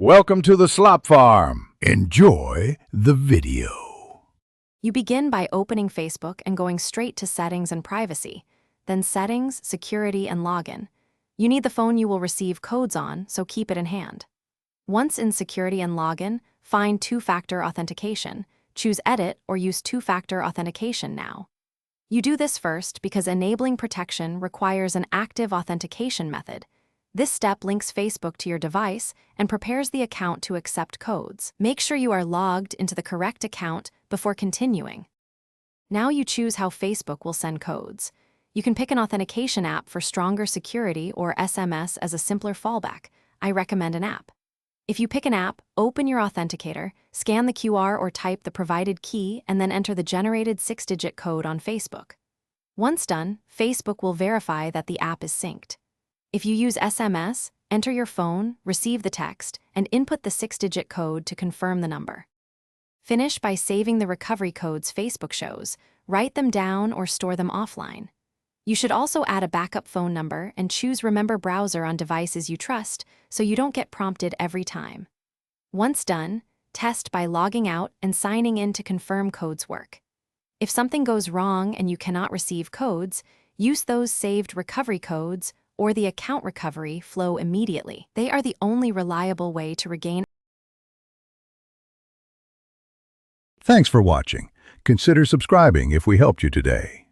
Welcome to the Slop Farm. Enjoy the video. You begin by opening Facebook and going straight to Settings and Privacy, then Settings, Security, and Login. You need the phone you will receive codes on, so keep it in hand. Once in Security and Login, find Two-Factor Authentication. Choose Edit or use Two-Factor Authentication now. You do this first because enabling protection requires an active authentication method. This step links Facebook to your device and prepares the account to accept codes. Make sure you are logged into the correct account before continuing. Now you choose how Facebook will send codes. You can pick an authentication app for stronger security or SMS as a simpler fallback. I recommend an app. If you pick an app, open your authenticator, scan the QR or type the provided key, and then enter the generated 6-digit code on Facebook. Once done, Facebook will verify that the app is synced. If you use SMS, enter your phone, receive the text, and input the 6-digit code to confirm the number. Finish by saving the recovery codes Facebook shows. Write them down or store them offline. You should also add a backup phone number and choose Remember Browser on devices you trust so you don't get prompted every time. Once done, test by logging out and signing in to confirm codes work. If something goes wrong and you cannot receive codes, use those saved recovery codes or the account recovery flow immediately. They are the only reliable way to regain. Thanks for watching. Consider subscribing if we helped you today.